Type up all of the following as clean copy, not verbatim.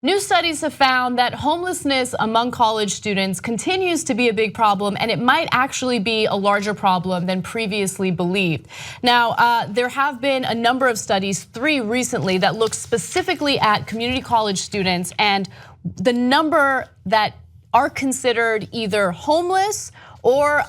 New studies have found that homelessness among college students continues to be a big problem, and it might actually be a larger problem than previously believed. Now, there have been a number of studies, 3 recently, that look specifically at community college students, and the number that are considered either homeless or,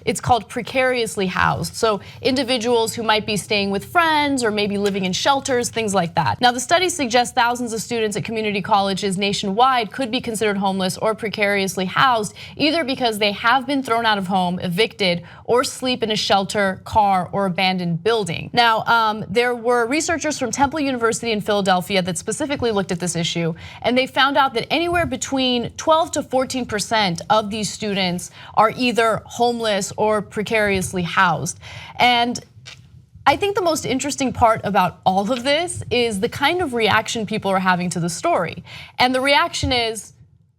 it's called precariously housed. So individuals who might be staying with friends or maybe living in shelters, things like that. Now the study suggests thousands of students at community colleges nationwide could be considered homeless or precariously housed, either because they have been thrown out of home, evicted, or sleep in a shelter, car, or abandoned building. Now, there were researchers from Temple University in Philadelphia that specifically looked at this issue, and they found out that anywhere between 12 to 14% of these students are either homeless or precariously housed. And I think the most interesting part about all of this is the kind of reaction people are having to the story. And the reaction is,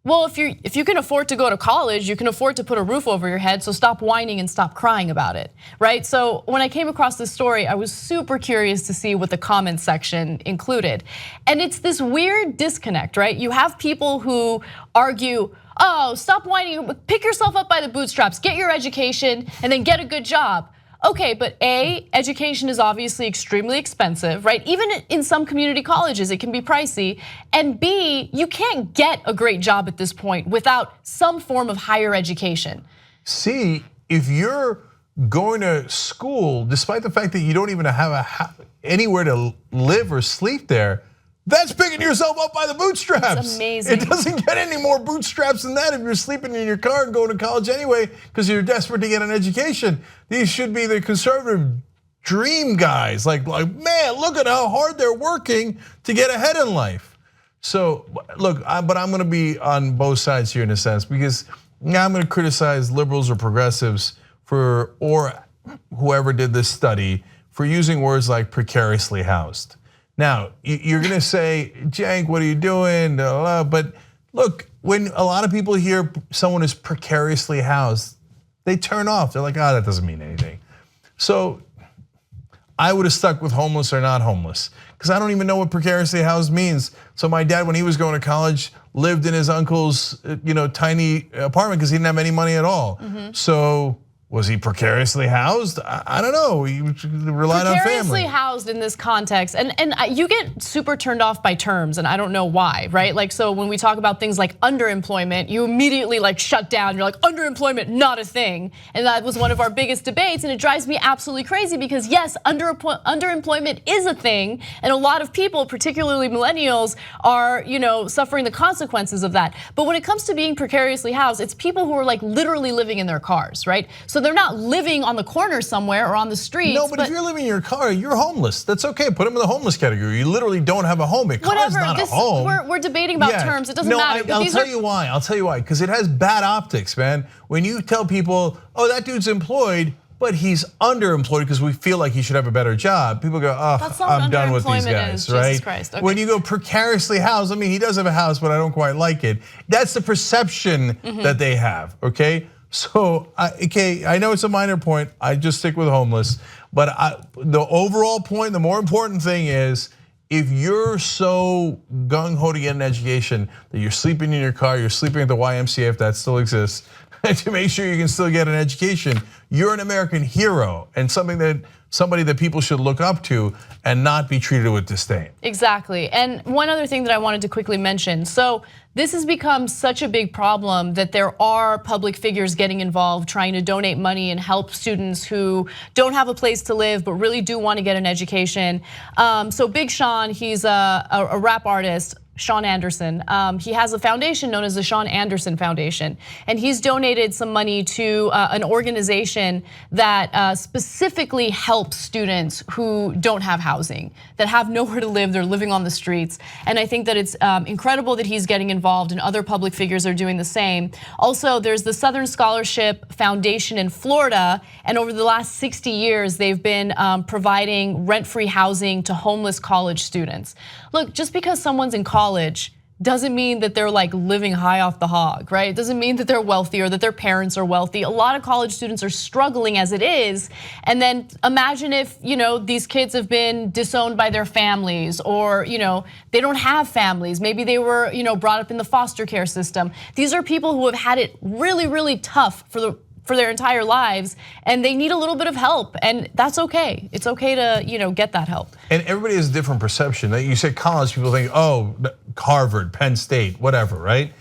well, if you can afford to go to college, you can afford to put a roof over your head, so stop whining and stop crying about it, right? So when I came across this story, I was super curious to see what the comments section included. And it's this weird disconnect, right? You have people who argue, oh, stop whining, pick yourself up by the bootstraps, get your education, and then get a good job. Okay, but A, education is obviously extremely expensive, right? Even in some community colleges, it can be pricey. And B, you can't get a great job at this point without some form of higher education. C, if you're going to school, despite the fact that you don't even have anywhere to live or sleep there, that's picking yourself up by the bootstraps. That's amazing. It doesn't get any more bootstraps than that if you're sleeping in your car and going to college anyway because you're desperate to get an education. These should be the conservative dream guys. Like man, look at how hard they're working to get ahead in life. So look, but I'm gonna be on both sides here in a sense because now I'm gonna criticize liberals or progressives or whoever did this study for using words like precariously housed. Now, you're gonna say, Cenk, what are you doing? But look, when a lot of people hear someone is precariously housed, they turn off. They're like, that doesn't mean anything. So I would have stuck with homeless or not homeless because I don't even know what precariously housed means. So my dad, when he was going to college, lived in his uncle's tiny apartment because he didn't have any money at all. So was he precariously housed? I don't know. He relied on family. Precariously housed in this context, and you get super turned off by terms, and I don't know why, right? Like, so when we talk about things like underemployment, you immediately like shut down. You're like, underemployment, not a thing, and that was one of our biggest debates, and it drives me absolutely crazy because yes, underemployment is a thing, and a lot of people, particularly millennials, are suffering the consequences of that. But when it comes to being precariously housed, it's people who are like literally living in their cars, right? So they're not living on the corner somewhere or on the streets. No, but if you're living in your car, you're homeless. That's okay. Put them in the homeless category. You literally don't have a home. A car is not a home. We're debating about terms. It doesn't matter. I'll tell you why. I'll tell you why. Because it has bad optics, man. When you tell people, oh, that dude's employed, but he's underemployed because we feel like he should have a better job. People go, I'm done with these guys, right? Jesus Christ. Okay. When you go precariously housed, I mean, he does have a house, but I don't quite like it. That's the perception that they have, okay? So, I know it's a minor point. I just stick with homeless. But the overall point, the more important thing is, if you're so gung-ho to get an education that you're sleeping in your car, you're sleeping at the YMCA if that still exists, to make sure you can still get an education, you're an American hero and somebody that people should look up to and not be treated with disdain. Exactly, and one other thing that I wanted to quickly mention. So this has become such a big problem that there are public figures getting involved, trying to donate money and help students who don't have a place to live but really do want to get an education. So Big Sean, he's a rap artist, Sean Anderson. He has a foundation known as the Sean Anderson Foundation, and he's donated some money to an organization that specifically helps students who don't have housing, that have nowhere to live, they're living on the streets. And I think that it's incredible that he's getting involved and other public figures are doing the same. Also, there's the Southern Scholarship Foundation in Florida, and over the last 60 years, they've been providing rent-free housing to homeless college students. Look, just because someone's in college doesn't mean that they're like living high off the hog, right? It doesn't mean that they're wealthy or that their parents are wealthy. A lot of college students are struggling as it is. And then imagine if, these kids have been disowned by their families, or, they don't have families. Maybe they were, brought up in the foster care system. These are people who have had it really, really tough for their entire lives, and they need a little bit of help, and that's okay. It's okay to get that help. And everybody has a different perception. You say college, people think, oh, Harvard, Penn State, whatever, right?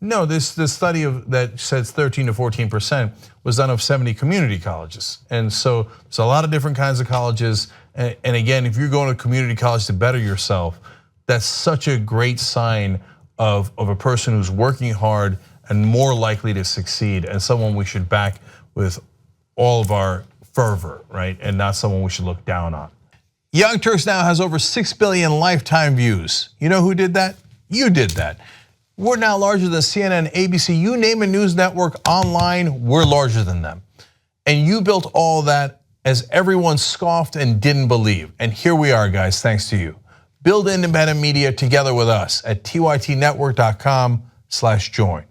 No, this study that says 13 to 14% was done of 70 community colleges, and so there's a lot of different kinds of colleges. And again, if you're going to community college to better yourself, that's such a great sign of a person who's working hard and more likely to succeed, and someone we should back with all of our fervor, right? And not someone we should look down on. Young Turks now has over 6 billion lifetime views. You know who did that? You did that. We're now larger than CNN, ABC, you name a news network online, we're larger than them. And you built all that as everyone scoffed and didn't believe. And here we are, guys, thanks to you. Build independent media together with us at tytnetwork.com/join.